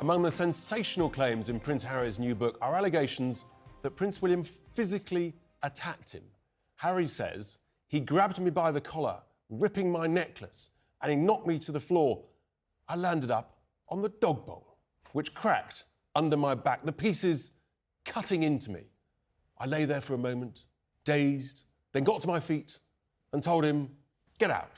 Among the sensational claims in Prince Harry's new book are allegations that Prince William physically attacked him. Harry says he grabbed me by the collar, ripping my necklace, and he knocked me to the floor. I landed up on the dog bowl, which cracked under my back, the pieces cutting into me. I lay there for a moment, dazed, then got to my feet and told him, "Get out."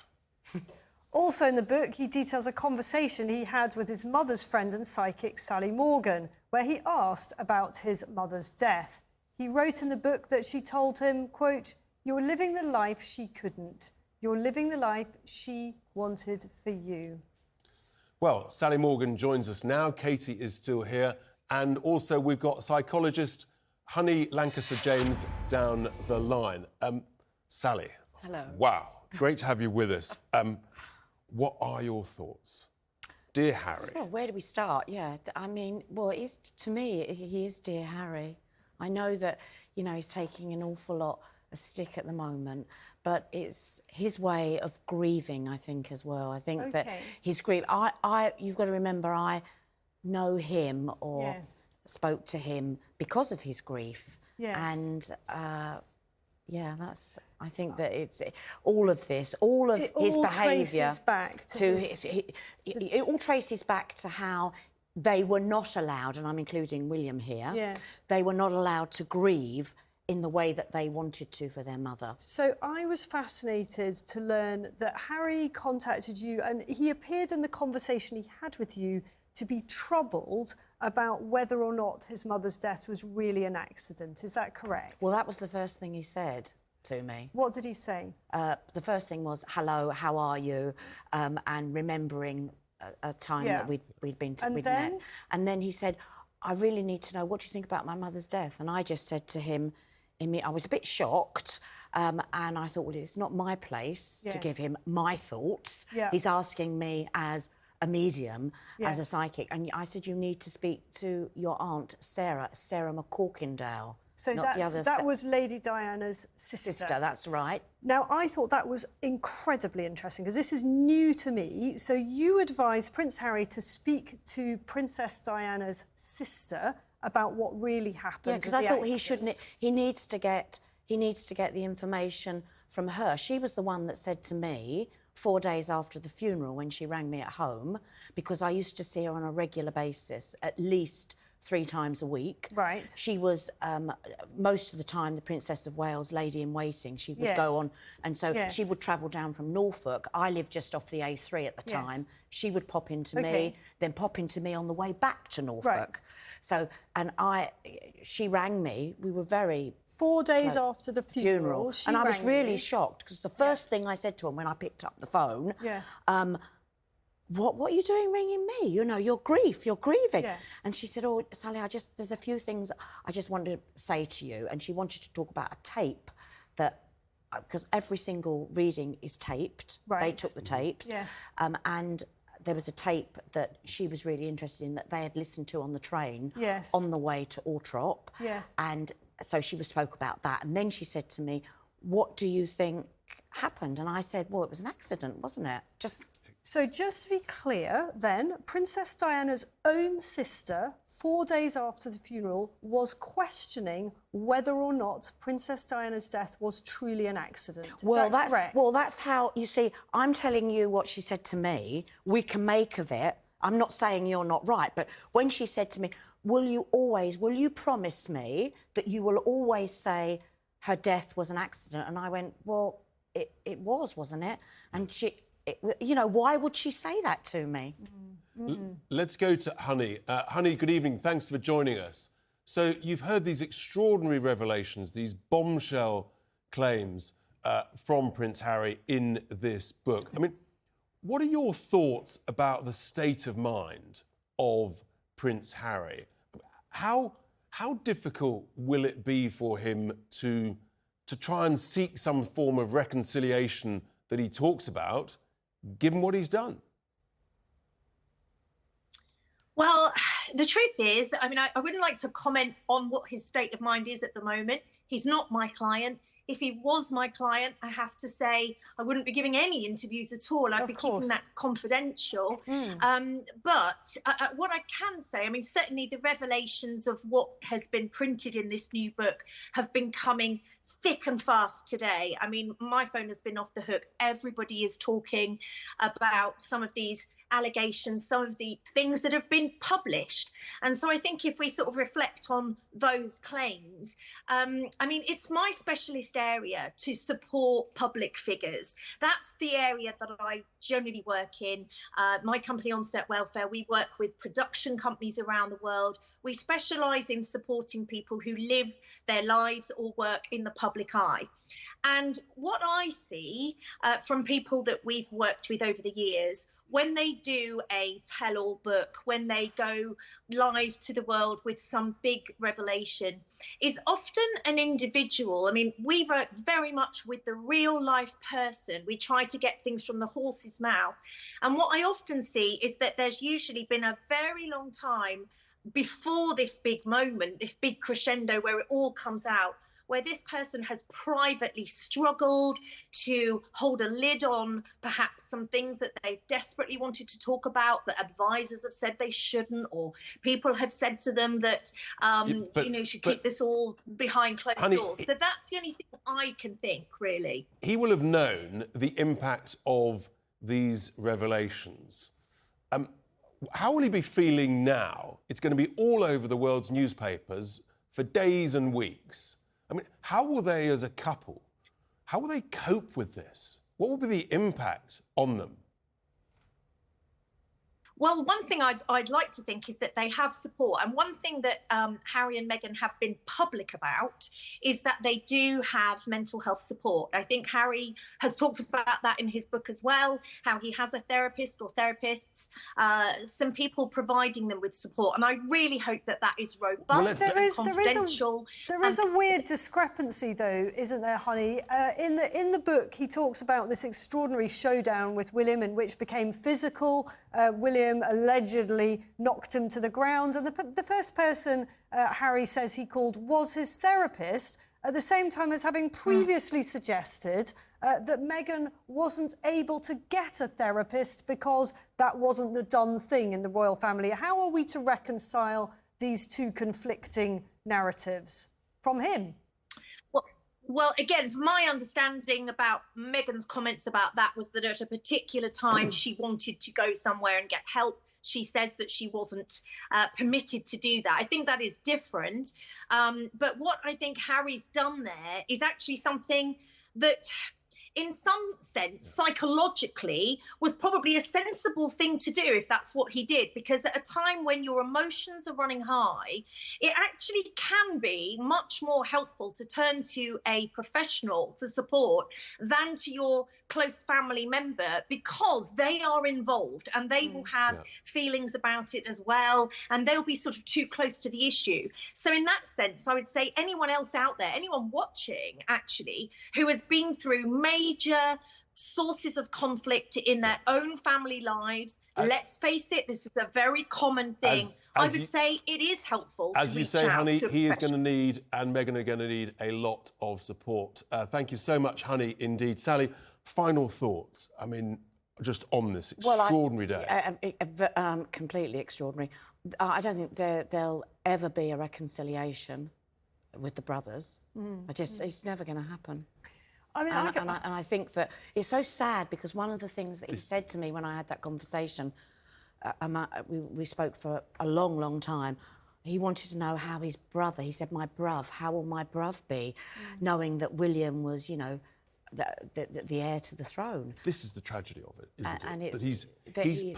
Also in the book, he details a conversation he had with his mother's friend and psychic, Sally Morgan, where he asked about his mother's death. He wrote in the book that she told him, quote, "You're living the life she couldn't. You're living the life she wanted for you." Well, Sally Morgan joins us now. Katie is still here. And also we've got psychologist Honey Langcaster-James down the line. Sally. Hello. Wow, great to have you with us. What are your thoughts? Dear Harry. Well, where do we start? Yeah, I mean, well, to me, he is Dear Harry. I know that, you know, he's taking an awful lot of stick at the moment, but it's his way of grieving, I think, as well. I think that his grief... You've got to remember, I know him or spoke to him because of his grief. Yes. And... yeah, that's... I think that it's all of this, all of his behaviour back to his... It all traces back to how they were not allowed, and I'm including William here. Yes. They were not allowed to grieve in the way that they wanted to for their mother. So I was fascinated to learn that Harry contacted you and he appeared in the conversation he had with you to be troubled about whether or not his mother's death was really an accident. Is that correct? Well, that was the first thing he said to me. What did he say? The first thing was, "Hello, how are you?" And remembering a time that we'd met. And then he said, "I really need to know, what do you think about my mother's death?" And I just said to him, I was a bit shocked, and I thought, well, it's not my place to give him my thoughts. He's asking me as a medium, as a psychic. And I said, you need to speak to your aunt, Sarah McCorkindale. So that was Lady Diana's sister. That's right. Now, I thought that was incredibly interesting, because this is new to me. So you advised Prince Harry to speak to Princess Diana's sister about what really happened. Yeah, because I thought he needs to get the information from her. She was the one that said to me 4 days after the funeral, when she rang me at home, because I used to see her on a regular basis, at least 3 times a week. Right. She was, most of the time, the Princess of Wales lady-in-waiting. She would go on, and so she would travel down from Norfolk. I lived just off the A3 at the time. She would pop into me, then pop into me on the way back to Norfolk. Right. So, and she rang me. We were very... 4 days after the funeral, and I was really shocked, because the first thing I said to him when I picked up the phone, what are you doing ringing me? You know, you're grieving. Yeah. And she said, "Oh, Sally, there's a few things I just wanted to say to you." And she wanted to talk about a tape that, because every single reading is taped. Right. They took the tapes. Yes. And there was a tape that she was really interested in that they had listened to on the train Yes. on the way to Altrop. Yes. And so she spoke about that. And then she said to me, "What do you think happened?" And I said, "Well, it was an accident, wasn't it?" So just to be clear, then, Princess Diana's own sister, 4 days after the funeral, was questioning whether or not Princess Diana's death was truly an accident. Is that correct? Well, that's how, you see, I'm telling you what she said to me. We can make of it. I'm not saying you're not right, but when she said to me, will you promise me that you will always say her death was an accident? And I went, well, it was, wasn't it? And you know, why would she say that to me? Let's go to Honey. Honey, good evening. Thanks for joining us. So you've heard these extraordinary revelations, these bombshell claims from Prince Harry in this book. I mean, what are your thoughts about the state of mind of Prince Harry? How difficult will it be for him to try and seek some form of reconciliation that he talks about, given what he's done? Well, the truth is, I mean, I wouldn't like to comment on what his state of mind is at the moment. He's not my client. if he was my client, I have to say I wouldn't be giving any interviews at all. I'd be keeping that confidential. But what I can say, I mean, certainly the revelations of what has been printed in this new book have been coming thick and fast today. I mean, my phone has been off the hook. Everybody is talking about some of these allegations, some of the things that have been published. And so I think if we sort of reflect on those claims, I mean, it's my specialist area to support public figures. That's the area that I generally work in. My company, Onset Welfare, we work with production companies around the world. We specialise in supporting people who live their lives or work in the public eye. And what I see from people that we've worked with over the years, when they do a tell-all book, when they go live to the world with some big revelation, is often an individual. I mean, we work very much with the real-life person. We try to get things from the horse's mouth. And what I often see is that there's usually been a very long time before this big moment, this big crescendo where it all comes out, where this person has privately struggled to hold a lid on perhaps some things that they desperately wanted to talk about, that advisors have said they shouldn't, or people have said to them that, you should keep this all behind closed doors. So that's the only thing I can think, really. He will have known the impact of these revelations. How will he be feeling now? It's going to be all over the world's newspapers for days and weeks. I mean, how will they, as a couple, how will they cope with this? What will be the impact on them? Well, one thing I'd like to think is that they have support. And one thing that Harry and Meghan have been public about is that they do have mental health support. I think Harry has talked about that in his book as well, how he has a therapist or therapists, some people providing them with support. And I really hope that that is robust and confidential. There is a weird discrepancy, though, isn't there, Honey? In the book, he talks about this extraordinary showdown with William, in which became physical. William allegedly knocked him to the ground, and the first person Harry says he called was his therapist, at the same time as having previously suggested that Meghan wasn't able to get a therapist because that wasn't the done thing in the royal family. How are we to reconcile these two conflicting narratives from him? Well, again, from my understanding about Meghan's comments about that was that at a particular time she wanted to go somewhere and get help. She says that she wasn't permitted to do that. I think that is different. But what I think Harry's done there is actually something that, in some sense, psychologically, was probably a sensible thing to do if that's what he did, because at a time when your emotions are running high, it actually can be much more helpful to turn to a professional for support than to your close family member, because they are involved and they will have feelings about it as well, and they'll be sort of too close to the issue. So in that sense, I would say anyone else out there, anyone watching actually, who has been through major sources of conflict in their own family lives, let's face it, this is a very common thing. I would say it is helpful as you say, Honey, he is going to need, and Meghan are going to need, a lot of support. Thank you so much, Honey, indeed. Sally, final thoughts, I mean, just on this extraordinary day. Completely extraordinary. I don't think there'll ever be a reconciliation with the brothers. It's never going to happen. I mean, and I think that it's so sad, because one of the things that he said to me when I had that conversation, we spoke for a long, long time. He wanted to know how his brother, he said, my bruv, how will my bruv be, knowing that William was, you know, the heir to the throne. This is the tragedy of it, isn't and it? That he's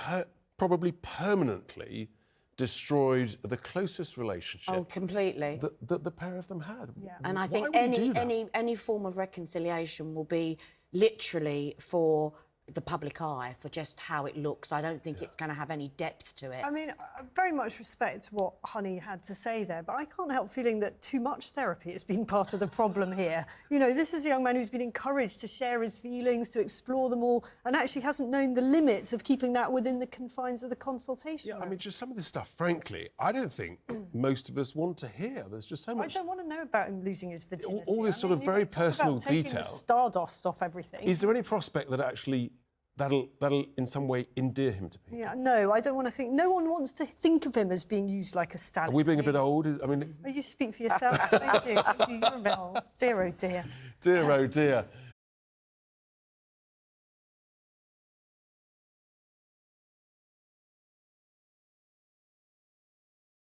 probably permanently destroyed the closest relationship. Oh, completely. That the pair of them had. Yeah. And I think any form of reconciliation will be literally for the public eye, for just how it looks. I don't think it's going to have any depth to it. I mean, I very much respect what Honey had to say there, but I can't help feeling that too much therapy has been part of the problem here. You know, this is a young man who's been encouraged to share his feelings, to explore them all, and actually hasn't known the limits of keeping that within the confines of the consultation room. I mean, just some of this stuff, frankly, I don't think most of us want to hear. There's just so much... I don't want to to know about him losing his virginity. All this sort of very personal taking detail. The stardust off everything. Is there any prospect that actually that'll in some way endear him to people? Yeah, no, I don't want to think. No one wants to think of him as being used like a stallion. Are we being a bit old? I mean, you speak for yourself. Thank you. You're a bit old. Dear, oh dear. Dear, oh dear.